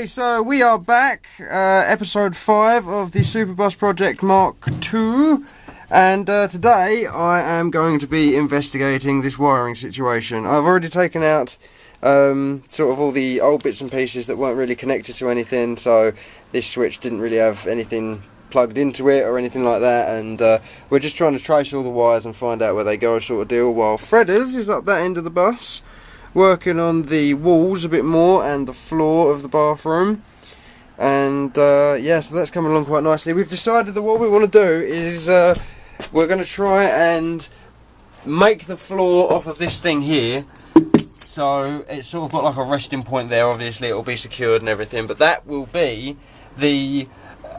Okay, so we are back, episode 5 of the Superbus Project Mk.2, and today I am going to be investigating this wiring situation. I've already taken out sort of all the old bits and pieces that weren't really connected to anything, so this switch didn't really have anything plugged into it or anything like that, and we're just trying to trace all the wires and find out where they go, sort of deal, while Fredders is up that end of the bus working on the walls a bit more and the floor of the bathroom. And yeah, so that's coming along quite nicely. We've decided that what we want to do is we're going to try and make the floor off of this thing here, so it's sort of got like a resting point there. Obviously it will be secured and everything, but that will be the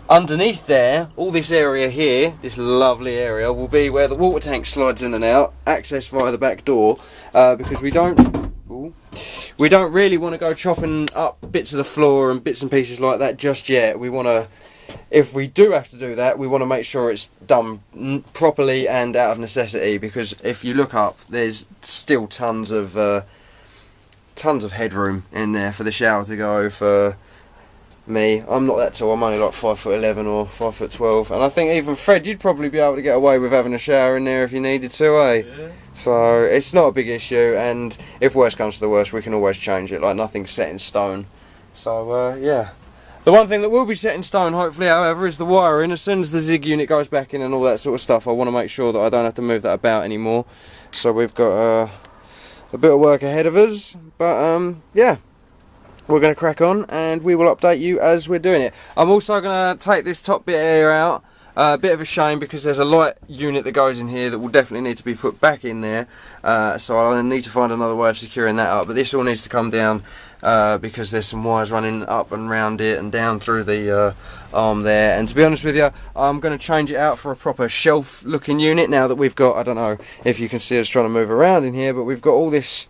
underneath there. All this area here, this lovely area, will be where the water tank slides in and out, access via the back door, because we don't really want to go chopping up bits of the floor and bits and pieces like that just yet. We want to, if we do have to do that, we want to make sure it's done properly and out of necessity, because if you look up, there's still tons of headroom in there for the shower to go. For me, I'm not that tall, I'm only like 5'11" or 5'12", and I think even Fred, you'd probably be able to get away with having a shower in there if you needed to, eh? Yeah. So it's not a big issue, and if worse comes to the worst, we can always change it. Like, nothing's set in stone. So yeah. The one thing that will be set in stone, hopefully, however, is the wiring. As soon as the Zig unit goes back in and all that sort of stuff, I want to make sure that I don't have to move that about anymore. So we've got a bit of work ahead of us, but yeah. We're going to crack on and we will update you as we're doing it. I'm also going to take this top bit here out. A bit of a shame because there's a light unit that goes in here that will definitely need to be put back in there. So I'll need to find another way of securing that up. But this all needs to come down because there's some wires running up and round it and down through the arm there. And to be honest with you, I'm going to change it out for a proper shelf looking unit now that we've got, I don't know if you can see us trying to move around in here, but we've got all this,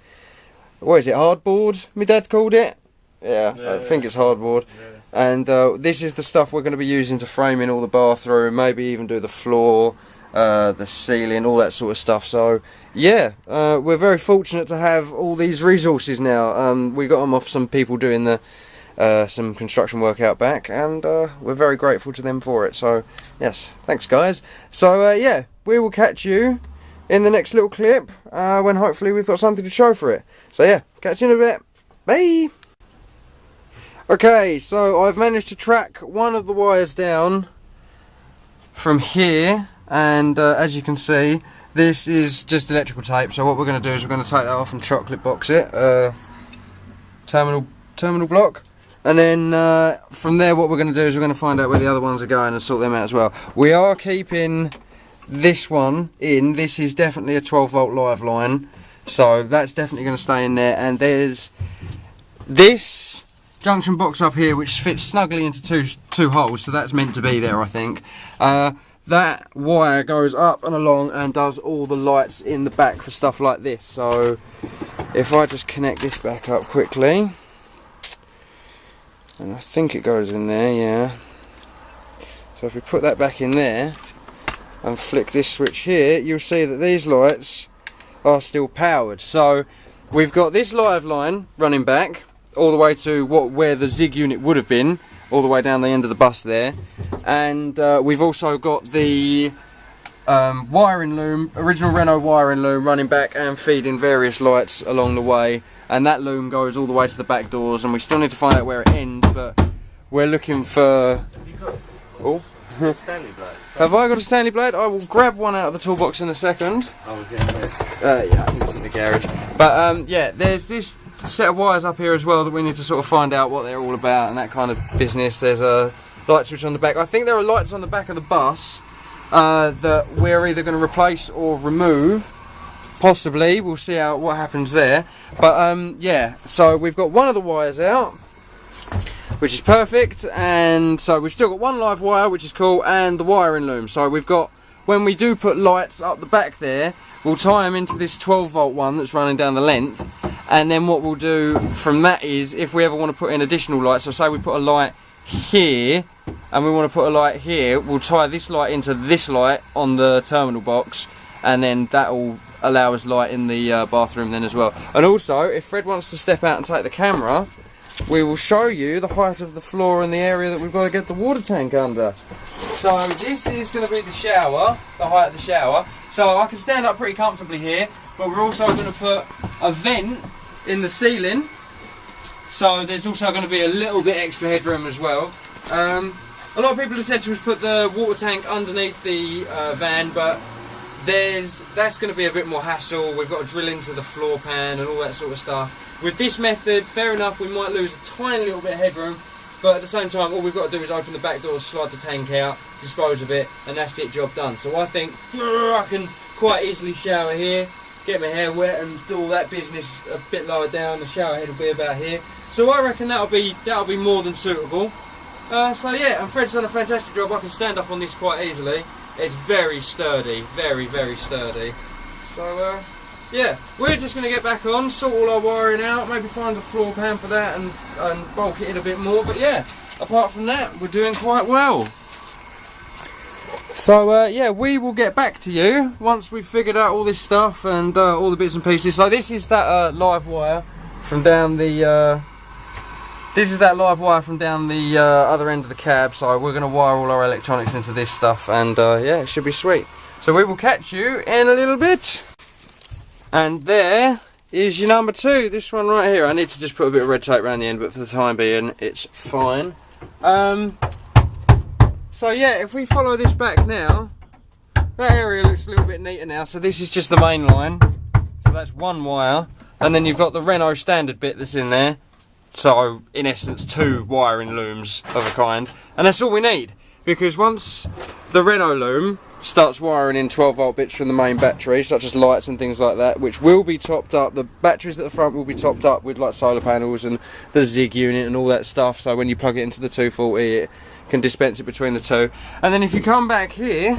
what is it, hardboard, my dad called it? Yeah, I think it's hardboard. Yeah. And this is the stuff we're going to be using to frame in all the bathroom, maybe even do the floor, the ceiling, all that sort of stuff. So yeah, we're very fortunate to have all these resources now. We got them off some people doing the some construction work out back, and we're very grateful to them for it. So yes, thanks guys. So yeah, we will catch you in the next little clip when hopefully we've got something to show for it. So yeah, catch you in a bit. Bye! Okay, so I've managed to track one of the wires down from here, and as you can see, this is just electrical tape. So what we're going to do is we're going to take that off and chocolate box it, terminal block, and then from there what we're going to do is we're going to find out where the other ones are going and sort them out as well. We are keeping this one in. This is definitely a 12 volt live line, so that's definitely going to stay in there, and there's this junction box up here which fits snugly into two holes, so that's meant to be there, I think. That wire goes up and along and does all the lights in the back for stuff like this. So if I just connect this back up quickly, and I think it goes in there, yeah. So if we put that back in there and flick this switch here, you'll see that these lights are still powered. So we've got this live line running back all the way to where the Zig unit would have been, all the way down the end of the bus there, and we've also got the wiring loom, original Renault wiring loom, running back and feeding various lights along the way, and that loom goes all the way to the back doors, and we still need to find out where it ends, but we're looking for... Have you got a Stanley blade? Have I got a Stanley blade? I will grab one out of the toolbox in a second. Oh, yeah, I think it's in the garage. But yeah, there's this set of wires up here as well that we need to sort of find out what they're all about and that kind of business. There's a light switch on the back. I think there are lights on the back of the bus that we're either going to replace or remove, possibly. We'll see what happens there. But yeah, so we've got one of the wires out, which is perfect, and so we've still got one live wire, which is cool, and the wiring loom. So we've got, when we do put lights up the back there, we'll tie them into this 12 volt one that's running down the length, and then what we'll do from that is, if we ever want to put in additional lights, so say we put a light here and we want to put a light here, we'll tie this light into this light on the terminal box, and then that will allow us light in the bathroom then as well. And also, if Fred wants to step out and take the camera, we will show you the height of the floor and the area that we've got to get the water tank under. So this is going to be the shower, the height of the shower. So I can stand up pretty comfortably here, but we're also going to put a vent in the ceiling. So there's also going to be a little bit extra headroom as well. A lot of people have said to us put the water tank underneath the van, but that's going to be a bit more hassle. We've got to drill into the floor pan and all that sort of stuff. With this method, fair enough, we might lose a tiny little bit of headroom, but at the same time, all we've got to do is open the back doors, slide the tank out, dispose of it, and that's it, job done. So I think I can quite easily shower here, get my hair wet and do all that business a bit lower down. The shower head will be about here. So I reckon that'll be more than suitable. So yeah, and Fred's done a fantastic job. I can stand up on this quite easily. It's very sturdy, very, very sturdy. So yeah, we're just going to get back on, sort all our wiring out, maybe find a floor pan for that and bulk it in a bit more. But yeah, apart from that, we're doing quite well. So yeah, we will get back to you once we've figured out all this stuff and all the bits and pieces. So this is that live wire from down the other end of the cab. So we're going to wire all our electronics into this stuff, and yeah, it should be sweet. So we will catch you in a little bit. And there is your number 2, this one right here. I need to just put a bit of red tape around the end, but for the time being, it's fine. So yeah, if we follow this back now, that area looks a little bit neater now. So this is just the main line. So that's one wire. And then you've got the Renault standard bit that's in there. So in essence, 2 wiring looms of a kind. And that's all we need. Because once the Renault loom starts wiring in 12 volt bits from the main battery, such as lights and things like that, which will be topped up, the batteries at the front will be topped up with like solar panels and the Zig unit and all that stuff, so when you plug it into the 240 it can dispense it between the two. And then if you come back here,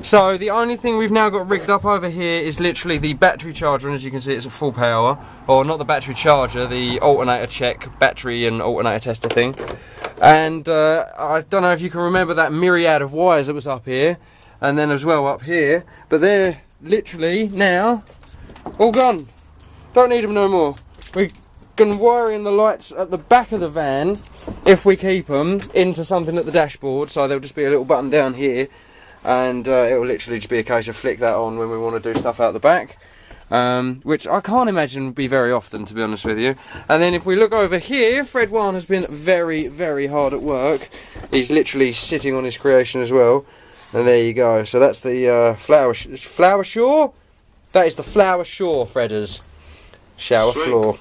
so the only thing we've now got rigged up over here is literally the battery charger, and as you can see it's at full power, or not the battery charger, the alternator check, battery and alternator tester thing. And I don't know if you can remember that myriad of wires that was up here, and then as well up here, but they're literally now all gone. Don't need them no more. We can wire in the lights at the back of the van, if we keep them, into something at the dashboard, so there'll just be a little button down here, and it'll literally just be a case of flick that on when we want to do stuff out the back. Which I can't imagine would be very often, to be honest with you. And then if we look over here, Fred Wan has been very, very hard at work. He's literally sitting on his creation as well. And there you go. So that's the flower shore. That is the flower shore, Fredders shower Sweet. Floor.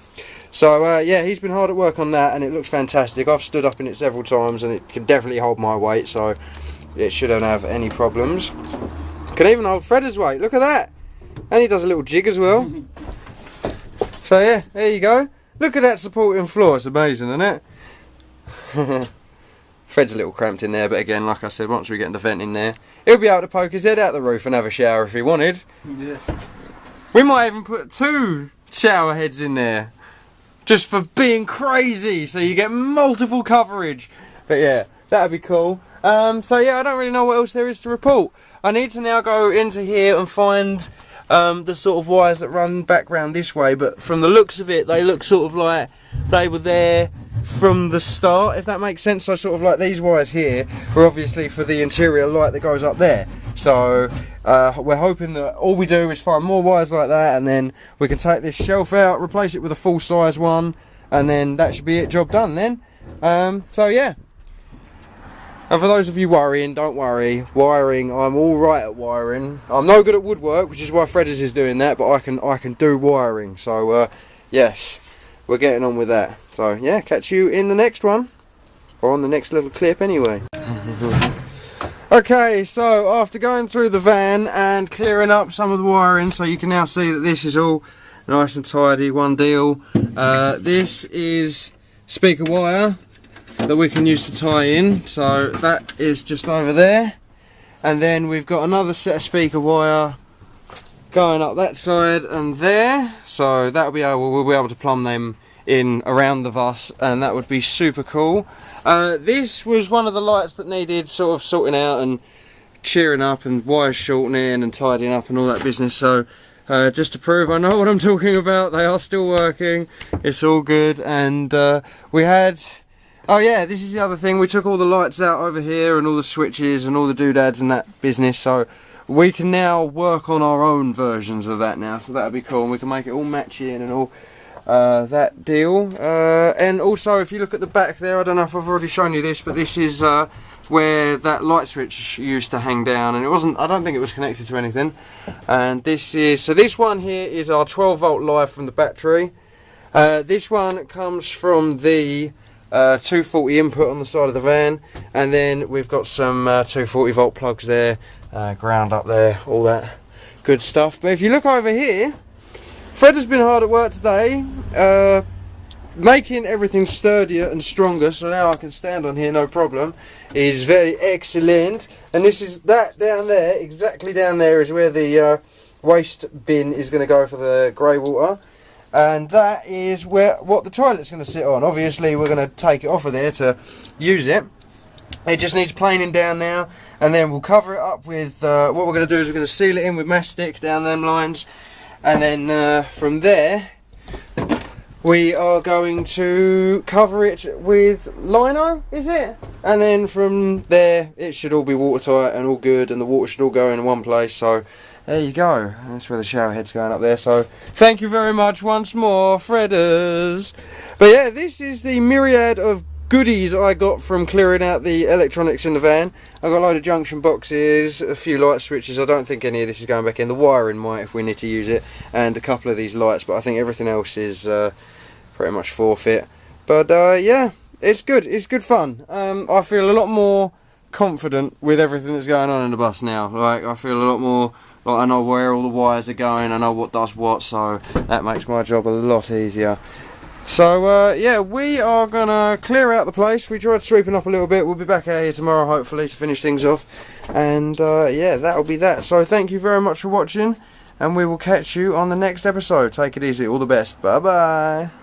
So yeah, he's been hard at work on that, and it looks fantastic. I've stood up in it several times, and it can definitely hold my weight, so it shouldn't have any problems. Can even hold Fredders' weight. Look at that. And he does a little jig as well. So yeah, there you go. Look at that supporting floor. It's amazing, isn't it? Fred's a little cramped in there, but again, like I said, once we get the vent in there, he'll be able to poke his head out the roof and have a shower if he wanted. Yeah. We might even put 2 shower heads in there, just for being crazy, so you get multiple coverage. But yeah, that'd be cool. So yeah, I don't really know what else there is to report. I need to now go into here and find the sort of wires that run back round this way, but from the looks of it, they look sort of like they were there from the start, if that makes sense. So sort of like these wires here are obviously for the interior light that goes up there. So we're hoping that all we do is find more wires like that, and then we can take this shelf out, replace it with a full size one, and then that should be it, job done then. So yeah. And for those of you worrying, don't worry. Wiring, I'm all right at wiring. I'm no good at woodwork, which is why Fredders is doing that, but I can do wiring. So yes, we're getting on with that. So yeah, catch you in the next one, or on the next little clip anyway. Okay, so after going through the van and clearing up some of the wiring, so you can now see that this is all nice and tidy, one deal. This is speaker wire that we can use to tie in, so that is just over there, and then we've got another set of speaker wire going up that side and there, so we'll be able to plumb them in around the bus, and that would be super cool. This was one of the lights that needed sort of sorting out and cheering up and wires shortening and tidying up and all that business, so just to prove I know what I'm talking about. They are still working. It's all good. And we had... Oh yeah, this is the other thing. We took all the lights out over here and all the switches and all the doodads and that business. So we can now work on our own versions of that now. So that'll be cool. And we can make it all matchy and all that deal. And also, if you look at the back there, I don't know if I've already shown you this, but this is where that light switch used to hang down, and it wasn't, I don't think it was connected to anything. And this is, so this one here is our 12 volt live from the battery. This one comes from the 240 input on the side of the van, and then we've got some 240 volt plugs there, ground up there, all that good stuff. But if you look over here, Fred has been hard at work today, making everything sturdier and stronger, so now I can stand on here no problem. Is very excellent. And this is that down there, exactly down there is where the waste bin is going to go for the grey water, and that is where what the toilet's going to sit on. Obviously we're going to take it off of there to use it. It just needs planing down now, and then we'll cover it up with what we're going to do is we're going to seal it in with mastic down them lines, and then from there we are going to cover it with lino, is it? And then from there it should all be watertight and all good, and the water should all go in one place. So there you go. That's where the shower head's going up there. So thank you very much once more, Fredders. But yeah, this is the myriad of goodies I got from clearing out the electronics in the van. I got a load of junction boxes, a few light switches. I don't think any of this is going back in. The wiring might if we need to use it, and a couple of these lights, but I think everything else is pretty much forfeit. But yeah, it's good. It's good fun. I feel a lot more confident with everything that's going on in the bus now. Like, I feel a lot more like I know where all the wires are going, I know what does what, so that makes my job a lot easier. So yeah, we are gonna clear out the place. We tried sweeping up a little bit. We'll be back out here tomorrow hopefully to finish things off, and yeah, that'll be that. So thank you very much for watching, and we will catch you on the next episode. Take it easy, all the best, bye bye.